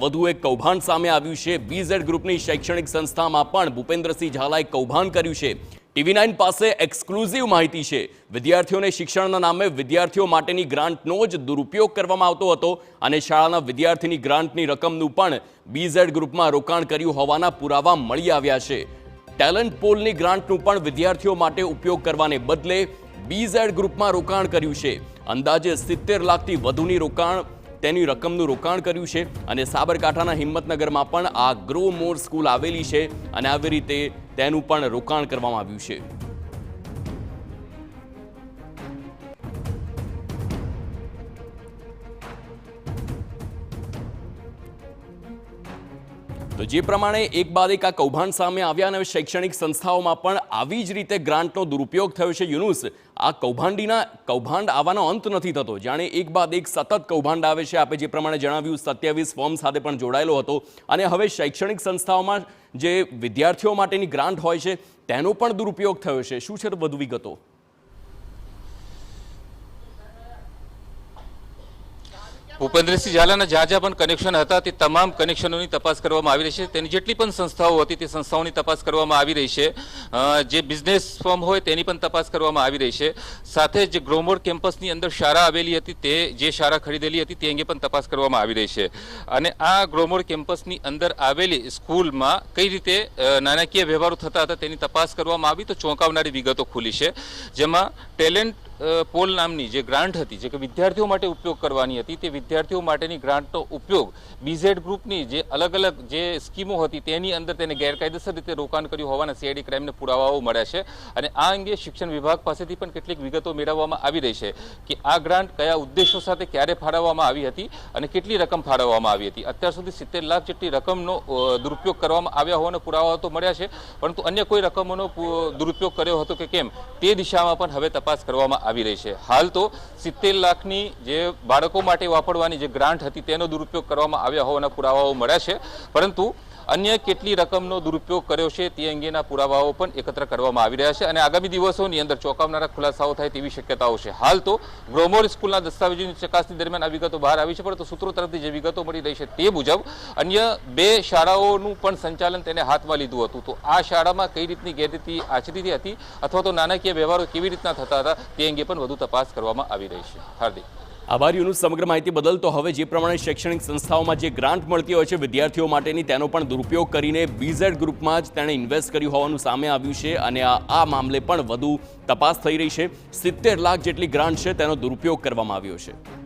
વધુ એક કૌભાંડ સામે આવ્યું છે। બીઝેડ ગ્રુપની શૈક્ષણિક સંસ્થામાં પણ ભૂપેન્દ્રસિંહ ઝાલાએ કૌભાંડ કર્યું છે। TV9 પાસે એક્સક્લુઝિવ માહિતી છે। વિદ્યાર્થીઓને શિક્ષણના નામે વિદ્યાર્થીઓ માટેની ગ્રાન્ટનો જ દુરુપયોગ કરવામાં આવતો હતો અને શાળાના વિદ્યાર્થીની ગ્રાન્ટની રકમનું પણ બીઝેડ ગ્રુપમાં રોકાણ કર્યું હોવાના પુરાવા મળી આવ્યા છે। ટેલેન્ટ પોલની ગ્રાન્ટનું પણ વિદ્યાર્થીઓ માટે ઉપયોગ કરવાને બદલે બીઝેડ ગ્રુપમાં રોકાણ કર્યું છે। અંદાજે 70 લાખથી વધુની તેની રકમનું રોકાણ કર્યું છે અને સાબરકાંઠાના હિંમતનગરમાં પણ આ ગ્રો મોર સ્કૂલ આવેલી છે અને આવી રીતે તેનું પણ રોકાણ કરવામાં આવ્યું છે। તો જે પ્રમાણે એક બાદ એક આ કૌભાંડ સામે આવ્યા અને શૈક્ષણિક સંસ્થાઓમાં પણ આવી જ રીતે ગ્રાન્ટનો દુરુપયોગ થયો છે। યુનુસ, આ કૌભાંડ આવવાનો અંત નથી થતો, જાણે એક બાદ એક સતત કૌભાંડ આવે છે। આપે જે પ્રમાણે જણાવ્યું 27 ફોર્મ સાથે પણ જોડાયેલો હતો અને હવે શૈક્ષણિક સંસ્થાઓમાં જે વિદ્યાર્થીઓ માટેની ગ્રાન્ટ હોય છે તેનો પણ દુરુપયોગ થયો છે। શું છે વધુ વિગતો? ભૂપેન્દ્રસિંહ ઝાલાના જ્યાં જ્યાં પણ કનેક્શન હતા તે તમામ કનેક્શનોની તપાસ કરવામાં આવી રહી છે। તેની જેટલી પણ સંસ્થાઓ હતી તે સંસ્થાઓની તપાસ કરવામાં આવી રહી છે। જે બિઝનેસ ફર્મ હોય તેની પણ તપાસ કરવામાં આવી રહી છે। સાથે જે ગ્રોમોર કેમ્પસની અંદર શાળા આવેલી હતી તે જે શાળા ખરીદેલી હતી તે અંગે પણ તપાસ કરવામાં આવી રહી છે। અને આ ગ્રોમોર કેમ્પસની અંદર આવેલી સ્કૂલમાં કઈ રીતે નાણાકીય વ્યવહારો થતા હતા તેની તપાસ કરવામાં આવી તો ચોંકાવનારી વિગતો ખુલી છે। જેમાં ટેલેન્ટ પોલ નામની જે ગ્રાન્ટ હતી જે કે વિદ્યાર્થીઓ માટે ઉપયોગ કરવાની હતી તે વિદ્યાર્થીઓ માટેની ગ્રાન્ટનો ઉપયોગ બીઝેડ ગ્રુપની જે અલગ અલગ જે સ્કીમો હતી તેની અંદર તેને ગેરકાયદેસર રીતે રોકાણ કર્યું હોવાના CID ક્રાઇમને પુરાવાઓ મળ્યા છે। અને આ અંગે શિક્ષણ વિભાગ પાસેથી પણ કેટલીક વિગતો મેળવવામાં આવી રહી છે કે આ ગ્રાન્ટ કયા ઉદ્દેશો સાથે ક્યારે ફાળવવામાં આવી હતી અને કેટલી રકમ ફાળવવામાં આવી હતી। અત્યાર સુધી 70 લાખ જેટલી રકમનો દુરુપયોગ કરવામાં આવ્યા હોવાના પુરાવાઓ તો મળ્યા છે, પરંતુ અન્ય કોઈ રકમોનો દુરુપયોગ કર્યો હતો કે કેમ તે દિશામાં પણ હવે તપાસ કરવામાં આવી રહી છે। હાલ તો 70 લાખની જે બાળકો માટે વાપરવાની જે ગ્રાન્ટ હતી તેનો દુરુપયોગ કરવામાં આવ્યા હોવાના પુરાવાઓ મળ્યા છે, પરંતુ અન્ય કેટલી રકમનો દુરુપયોગ કર્યો છે તે અંગેના પુરાવાઓ પણ એકત્ર કરવામાં આવી રહ્યા છે અને આગામી દિવસોની અંદર ચોંકાવનારા ખુલાસાઓ થાય તેવી શક્યતાઓ છે। હાલ તો ગ્રોમોર સ્કૂલના દસ્તાવેજોની ચકાસણી દરમિયાન આ વિગતો બહાર આવી છે, પરંતુ સૂત્રો તરફથી જે વિગતો મળી રહી છે તે મુજબ અન્ય 2 શાળાઓનું પણ સંચાલન તેને હાથમાં લીધું હતું। તો આ શાળામાં કઈ રીતની ગેરરીતિ આચરીતી હતી અથવા તો નાણાકીય વ્યવહારો કેવી રીતના થતા હતા તે અંગે પણ વધુ તપાસ કરવામાં આવી રહી છે। હાર્દિક આભાર યુનુસ સમગ્ર માહિતી બદલ। તો હવે જે પ્રમાણે શૈક્ષણિક સંસ્થાઓમાં જે ગ્રાન્ટ મળતી હોય છે વિદ્યાર્થીઓ માટેની તેનો પણ દુરુપયોગ કરીને બીઝેડ ગ્રુપમાં જ તેણે ઇન્વેસ્ટ કર્યું હોવાનું સામે આવ્યું છે અને આ મામલે પણ વધુ તપાસ થઈ રહી છે। 70 લાખ જેટલી ગ્રાન્ટ છે તેનો દુરુપયોગ કરવામાં આવ્યો છે।